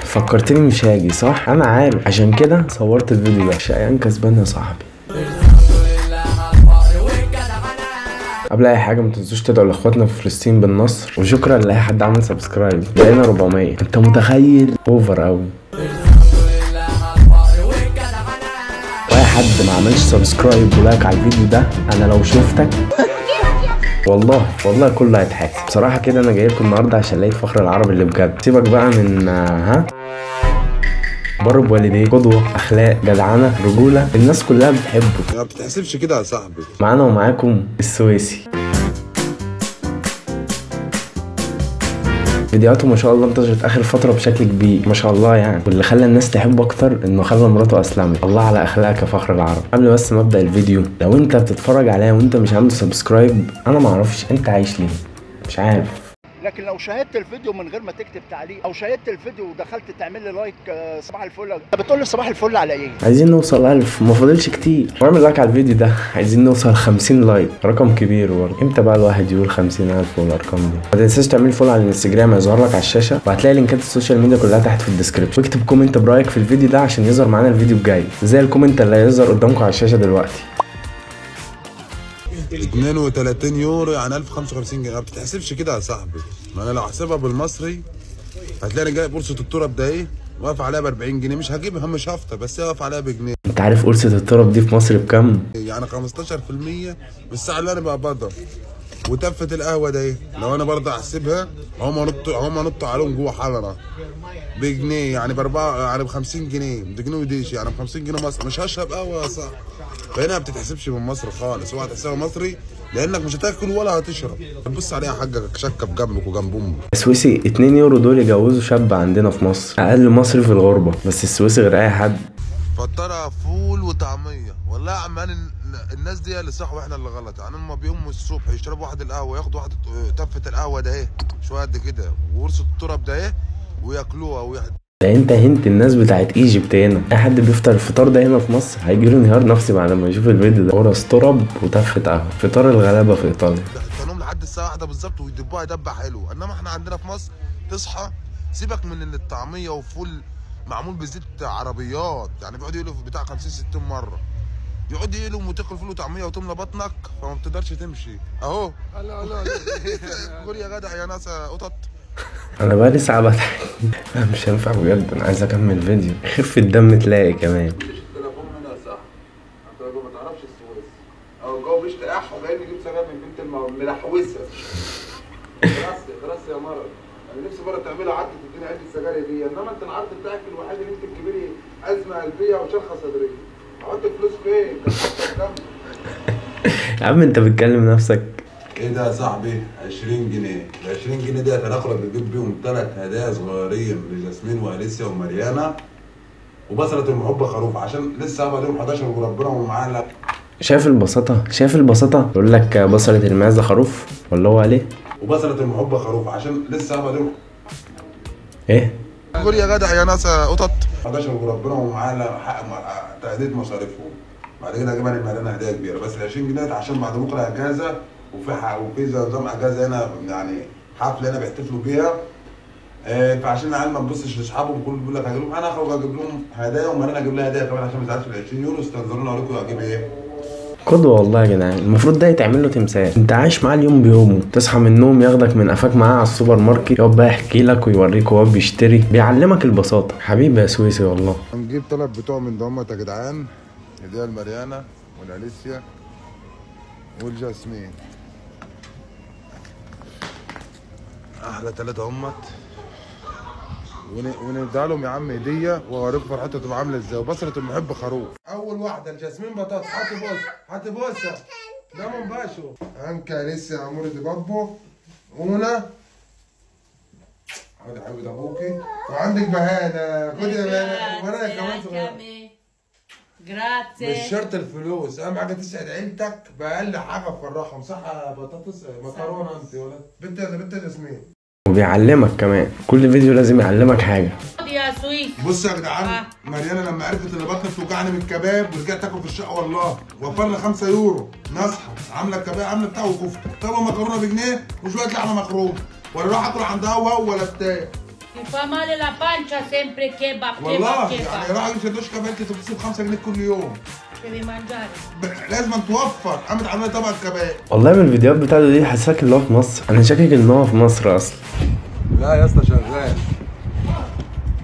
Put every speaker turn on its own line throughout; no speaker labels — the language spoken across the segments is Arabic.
فكرتني مش هاجي صح؟ انا عارف، عشان كده صورت الفيديو ده. شقيان كسبان يا صاحبي. قبل اي حاجه ما تنسوش تدعوا لاخواتنا في فلسطين بالنصر، وشكرا لاي حد عمل سبسكرايب. بقينا 400. انت متخيل؟ اوفر قوي. واي حد ما عملش سبسكرايب ولايك على الفيديو ده، انا لو شفتك والله كله هيتحاسب. بصراحه كده انا جاي لكم النهارده عشان الاقي فخر العرب اللي بجد. سيبك بقى من بر بوالديه، قدوه، اخلاق، جدعنه، رجوله، الناس كلها بتحبه.
ما بتحسبش كده يا صاحبي.
معانا ومعاكم السويسي. فيديوهاته ما شاء الله انتشرت اخر فتره بشكل كبير ما شاء الله يعني، واللي خلى الناس تحبه اكتر انه خلى مراته اسلمت. الله على اخلاقك يا فخر العرب. قبل بس ما ابدا الفيديو، لو انت بتتفرج عليا وانت مش عنده سبسكرايب، انا ما اعرفش انت عايش ليه، مش عارف.
لكن لو شاهدت الفيديو من غير ما تكتب تعليق، او شاهدت الفيديو ودخلت تعمل لي لايك صباح الفل، انت بتقول لي صباح الفل على ايه؟
عايزين نوصل 1000، ما فاضلش كتير. واعمل لايك على الفيديو ده. عايزين نوصل 50 لايك، رقم كبير برضه. امتى بقى الواحد يقول 50,000 والارقام دي؟ ما تنساش تعمل فولو على الانستجرام، هيظهر لك على الشاشه، وهتلاقي لينكات السوشيال ميديا كلها تحت في الديسكربشن. واكتب كومنت برايك في الفيديو ده عشان يظهر معانا الفيديو الجاي، زي الكومنت اللي هيظهر قدامكم على الشاشه دلوقتي.
32 يورو يعني 1055 جنيه. ما بتتحسبش كده يا صاحبي. ما انا لو احسبها بالمصري هتلاقيني جاي قرصه التراب ده ايه واقف عليها ب 40 جنيه. مش هجيبها، مش هفطر، بس هي واقف عليها بجنيه.
انت عارف قرصه التراب دي في مصر بكام؟
يعني 15% بالساعه اللي انا بقبضها. وتفه القهوه ده ايه لو انا برضه احسبها، هم نطوا عليهم جوه حلقه بجنيه، يعني يعني ب 50 جنيه. بجنيه وديش يعني ب 50 جنيه مصري. مش هشرب قهوه يا صاحبي. فهنا ما بتتحسبش من مصر خالص. اوعى تحسبها مصري لانك مش هتاكل ولا هتشرب. تبص عليها حاجه شكه في جنبك وجنب امك.
السويسي 2 يورو دول يجوزوا شاب عندنا في مصر، اقل مصري في الغربه. بس السويسي غير اي حد.
فطرها فول وطعميه. والله يا عمان الناس دي اللي صح واحنا اللي غلط. يعني هم بيقوموا الصبح يشربوا واحد القهوه، ياخدوا واحد تفه القهوه ده ايه شويه قد كده وقرصه التراب ده ايه وياكلوها
ده انت هنت الناس بتاعت ايجيبت هنا. اي حد بيفطر الفطار ده هنا في مصر هيجيله انهيار نفسي بعد ما يشوف الفيديو ده. قرص تراب وتفه قهوه، فطار الغلابه في ايطاليا.
تنوم لحد الساعه 1 بالظبط ويدبوها دبه حلو. انما احنا عندنا في مصر تصحى سيبك من ان الطعميه وفول معمول بزيت عربيات، يعني بيقعدوا يقلوا بتاع 50 60 مره. يقعد يقلوا وتاكل فول وطعميه وتملى بطنك فما بتقدرش تمشي. اهو لا قول يا جدع يا ناس قطط.
انا بقالي ساعه بضحك. انا مش هينفع بجد، انا عايز اكمل فيديو. خف الدم تلاقي كمان.
التليفون منها صح. انت ما تعرفش السويس او الجو بيشتاح وجاي يجيب سجاير من بنت الملحوسه. خلاص يا مرض. انا نفسي بره تعملها عد تديني عد السجاير دي. انما انت العرض بتاعك الوحيد اللي انت تجيبي ازمه قلبيه وشرخه صدريه. احط فلوس فين؟
يا عم انت بتكلم نفسك.
ايه ده يا صاحبي؟ 20 جنيه. ال 20 جنيه دي هتاخد تجيب بيهم 3 هدايا صغيرين لجاسمين واليسيا وماريانا وبصله المحبه خروف، عشان لسه هبقى لهم 11 وربنا ومعانا.
شايف البساطه؟ شايف البساطه؟ يقول لك بصله المعزه خروف ولا هو عليه؟
وبصله المحبه خروف عشان لسه هبقى لهم
ايه؟
قول يا جدع يا ناس قطط. 11 وربنا ومعانا حق تأدية مصاريفهم. بعد كده هجيب انا مالنا هدايا كبيره. بس ال 20 جنيه عشان بعد بكره اجازه وفي نظام اجازه هنا، يعني حفله هنا بيحتفلوا بيها. فعشان العيال ما تبصش لاصحابهم كله بيقول لك هجيب لهم، انا اخرج اجيب لهم هدايا ومالنا اجيب لها هدايا كمان عشان ما تزعلش. ال 20 يورو استنظرونا اوريكم هجيب ايه.
قدوة والله يا جدعان. المفروض ده يتعمل له تمثال. انت عايش معاه اليوم بيومه، تصحى من النوم ياخدك من قفاك معاه على السوبر ماركت، يقعد بقى يحكي لك ويوريك وهو بيشتري، بيعلمك البساطه. حبيبي يا سويسي والله.
هنجيب 3 بتوع من دمت يا جدعان، هديه الماريانا والاليسيا والجاسمين. احلى 3 همت ونديها لهم يا عم هديه واوريكم فرحتها تبقى عامله ازاي. وبصله المحب خروف. اول واحده الجاسمين بطاطس. هات بوسه ده من باشو. انكا لسه يا عمور دي بابو اونا. هذا حبيب ابوكي. وعندك بهانه. خدي يا بهانه وانا كمان صغير. مش شرط الفلوس، اهم حاجه تسعد عيلتك باقل حاجه تفرحهم. صح يا بطاطس مكرونه انت ولا بنت جاسمين.
وبيعلمك كمان، كل فيديو لازم يعلمك حاجه.
يا سويس
بص يا جدعان، مريانه لما عرفت ان بطني بتوجعني من الكباب ورجعت تاكل في الشقه والله وفرنا 5 يورو نصحى عامله الكباب عامله بتاع وكفته. طبعا مكرونه بجنيه وشويه لحمه مخرومه، ولا اروح اكل عند هوا ولا بتاع.
Mi fa male la pancia sempre kebab,
والله
kebab,
يعني
kebab.
راح اجيب سندوتش كباب انت تبص ب 5 جنيه كل يوم.
Devi mangiare.
لازم توفر. قامت عامله طبق كباب.
والله من الفيديوهات بتاعته دي حاسسك اللي هو في مصر، انا شاكك ان هو في مصر اصلا.
لا يا اسطى شغال.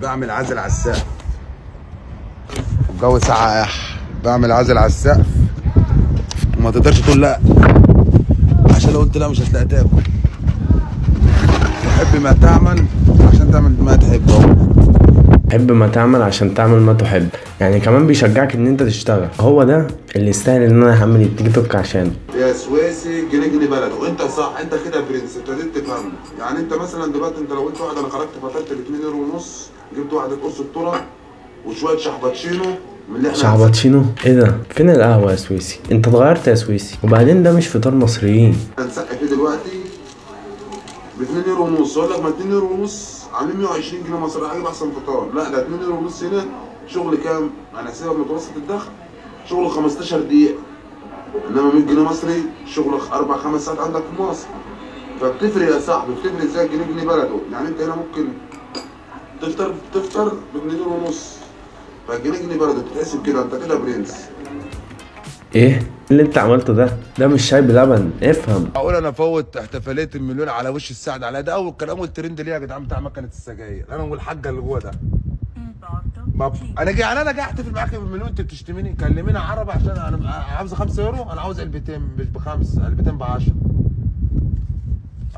بعمل عزل على السقف. الجو ساقع. بعمل عزل على السقف. وما تقدرش تقول لا. عشان لو قلت لا مش هتلاقي تاكل. تحب ما تعمل عشان تعمل ما تحب.
حب ما تعمل عشان تعمل ما تحب، يعني كمان بيشجعك ان انت تشتغل. هو ده اللي يستاهل ان انا اعمل التيك توك عشانه.
يا سويسي جنيه بلد وانت صح. انت كده برنس ابتديت تفهم. يعني انت مثلا دلوقتي انت لو قلت واحد انا خرجت فطرت ب 2 يورو ونص، جبت واحده قرص الذره وشويه شحباتشينو من اللي احنا
شعباتشينو؟ ايه ده؟ فين القهوه يا سويسي؟ انت اتغيرت يا سويسي، وبعدين ده مش فطار مصريين.
هنسقي فيه دلوقتي ب 2 يورو ونص. اقول لك ما 2 يورو ونص عاملين 120 جنيه مصري. هجيب احسن فطار. لا ده 2 يورو ونص هنا شغل كام؟ انا هسيبها بمتوسط الدخل شغل 15 دقيقه، انما 100 جنيه مصري شغل 4 5 ساعات عندك في مصر. فبتفرق يا صاحبي. بتفرق ازاي؟ جنيه بلده. يعني انت هنا ممكن تفطر ب 2 يورو ونص، فالجنيه بلده بتتحسب كده. انت كده برنس.
ايه اللي انت عملته ده؟ ده مش شاي بلبن، افهم.
اقول انا فوت احتفاليه المليون على وش السعد على ده اول كلام والترند ليه يا جدعان بتاع مكنه السجاير. انا والحاجه اللي جوه ده. انا جاي احتفل معاك بالمليون انت بتشتميني. كلميني عربي عشان انا عاوز 5 يورو. انا عاوز علبتين مش ب5، علبتين ب10.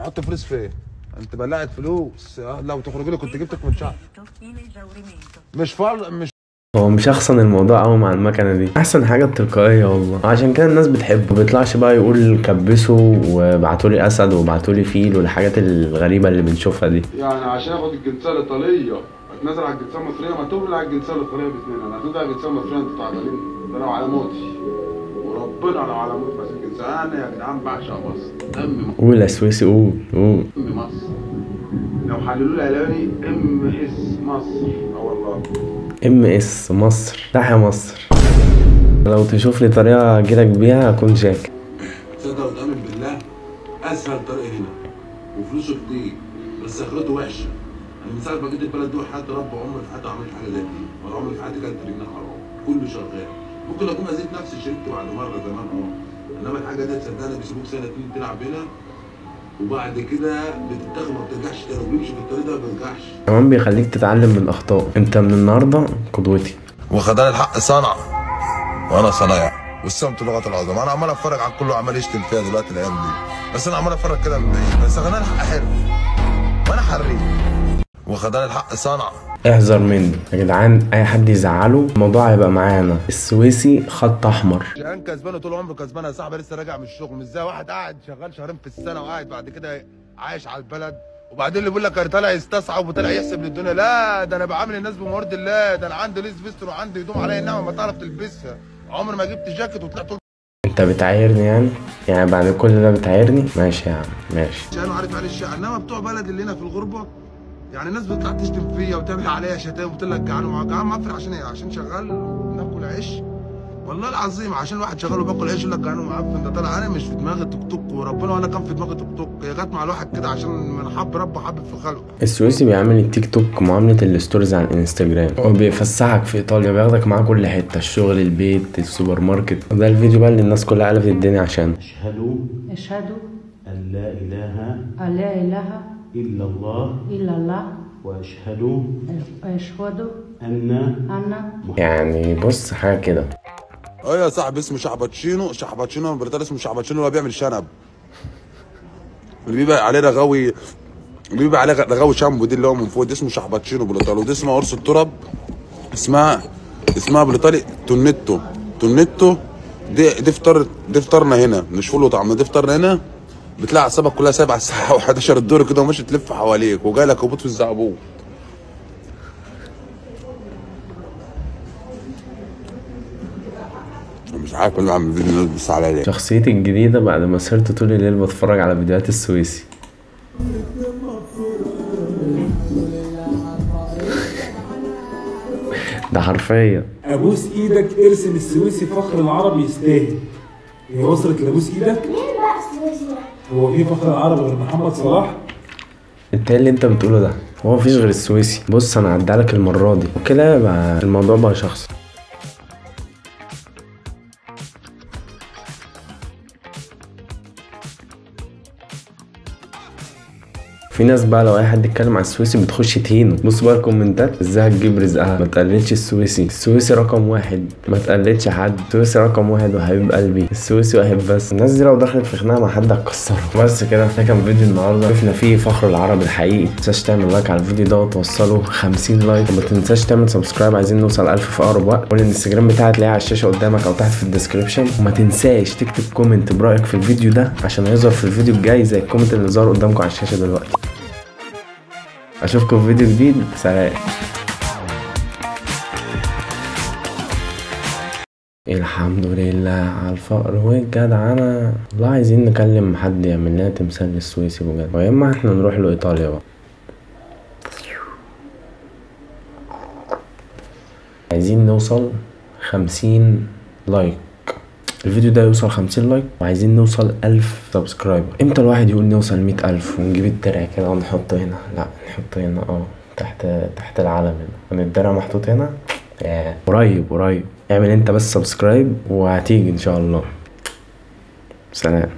احط فلوس فين؟ انت بلعت فلوس. لو تخرجي لي كنت جبتك من شهر. مش
هو مش احسن الموضوع قوي مع المكنه دي، احسن حاجه التلقائيه والله، عشان كده الناس بتحبه. ما بيطلعش بقى يقول كبسوا وابعتولي اسد وابعتولي فيل والحاجات الغريبه اللي بنشوفها دي.
يعني عشان اخد الجنسيه الايطاليه اتنازل على الجنسيه المصريه. ما تقول على الجنسيه الايطاليه باذن الله. انا هتنزل على الجنسيه المصريه. انتوا تعبانين. ده لو على موتي وربنا لو على موت بس الجنسيه. انا يا جدعان بعشق مصر.
قول يا سويسي قول.
مصر لو حللوا لي اعلاني اس مصر. والله
MS مصر. تحيا مصر. لو تشوف لي طريقه اجيلك بيها اكون شاكر.
تصدق وتامن بالله اسهل طريق هنا وفلوسه كتير بس اخرته وحشه. انا من ساعه ما جيت البلد دي وحياتي رب عمري في حياتي ما عملت حاجه زي دي، ولا عمري في حياتي كانت رجلي حرام. كله شغال. ممكن اكون اذيت نفسي شربت بعد مره زمان انما الحاجه دي تصدقني بيسيبوك سنه 2 تلعب هنا وبعد كده بتتاخد ما بترجعش تاني. وبيمشي في الطريق ده ما بيرجعش. كمان
بيخليك تتعلم من الاخطاء. انت من النهارده قدوتي.
وخداني الحق صنع وانا صنايع والسمت لغه العظمى. انا عمال اتفرج على كله عمال يشتم فيها دلوقتي الايام دي، بس انا عمال اتفرج كده من بعيد. بس خداني الحق حلو وانا حريف. وخداني الحق صنع.
احذر منه يا جدعان، اي حد يزعله الموضوع هيبقى معانا. السويسي خط احمر.
كان كسبان طول عمره كسبان يا صاحبي. لسه راجع من الشغل. مش زي واحد قاعد شغال شهرين في السنه وقاعد بعد كده عايش على البلد. وبعدين اللي بيقول لك انا طالع يستصعب وطالع يحسب للدنيا. لا ده انا بعامل الناس بموارد الله. ده انا عندي ليس فيستر وعندي هدوم عليا النعمه ما تعرف تلبسها. عمري ما جبت جاكيت وطلعت.
انت بتعايرني يعني بعد كل ده بتعايرني؟ ماشي يا عم ماشي.
انا عارف على الشقه. انما بتوع بلد اللي هنا في الغربه يعني الناس بتطلع تشتم فيا وتعمل عليا شتايم وتقول لك جعان وجعان. معفن عشان ايه؟ عشان شغال ناكل عيش. والله العظيم عشان الواحد شغال وباكل عيش يقول لك جعان ومعفن. ده طالع. انا مش في دماغي توك توك وربنا وانا كان في دماغي توك توك. هي جت مع الواحد كده عشان من حب ربه حابب في خلقه.
السويسي بيعمل التيك توك معامله الستوريز على الانستجرام. وبيفسحك في ايطاليا، بياخدك معاه كل حته، الشغل، البيت، السوبر ماركت. وده الفيديو بقى اللي الناس كلها قلبت الدنيا عشان
أشهد
أن لا
أن لا إله
إلا الله وأشهد أن
يعني بص حاجه كده.
يا صاحبي اسمه شحباتشينو. شحباتشينو بريطاني اسمه شحباتشينو اللي هو بيعمل شنب. اللي بيبقى عليه رغاوي، اللي بيبقى عليه رغاوي شامبو دي اللي هو من فوق دي اسمه شحباتشينو بالايطالي. ودي اسمها قرص التراب. اسمها بالايطالي تونيتو. دي فطرنا هنا مش فول وطعم. دي فطرنا هنا بتلاقي اعصابك كلها سايبه على الساعه 11 الدور كده وماشي تلف حواليك وجاي لك هبوط في الزعبوط. مش عارف اللي عم الفيديو الناس بتبص عليا ليه.
شخصيتي الجديده بعد ما سهرت طول الليل بتفرج على فيديوهات السويسي. ده حرفيا.
ابوس ايدك ارسم السويسي فخر العرب يستاهل. هي وصلت لابوس ايدك؟
مين بقى السويسي ده؟
هو في فخر العرب غير محمد صلاح؟
انت ايه اللي انت بتقوله ده؟ هو مفيش غير السويسي. بص انا هعديلك المره دي وكده بقى الموضوع بقى شخصي. في ناس بقى لو اي حد يتكلم على السويسي بتخش تهينه. بص بقى الكومنتات ازاي هتجيب رزقها. ما تقلدش السويسي، السويسي رقم واحد. ما تقلدش حد، السويسي رقم واحد وحبيب قلبي، السويسي واحد بس. الناس دي لو دخلت في خناقه مع حد هتكسره. بس كده ده كان فيديو النهارده شفنا فيه فخر العرب الحقيقي. ما تنساش تعمل لايك على الفيديو ده وتوصله 50 لايك، وما تنساش تعمل سبسكرايب. عايزين نوصل 1000 في اقرب وقت. والانستجرام بتاعي هتلاقيه على الشاشه قدامك او تحت في الديسكربشن. وما تنساش تكتب كومنت برايك في الفيديو ده عشان هيظهر في الفيديو الجاي زي الكومنت اللي ظهر قدامكم على الشاشه دلوقتي. اشوفكم في فيديو جديد. سلام. الحمد لله على الفقر والجدعنة. والله عايزين نكلم حد يعمل لنا تمثال للسويسي بجد، ويا اما احنا نروح له ايطاليا بقى. عايزين نوصل 50 لايك. الفيديو ده يوصل 50 لايك وعايزين نوصل 1000 سبسكرايبر. امتى الواحد يقول نوصل 100,000 ونجيب الدرع كده ونحطه هنا؟ لا نحطه هنا تحت العلم هنا. الدرع محطوط هنا. قريب. اعمل انت بس سبسكرايب وهتيجي ان شاء الله. سلام.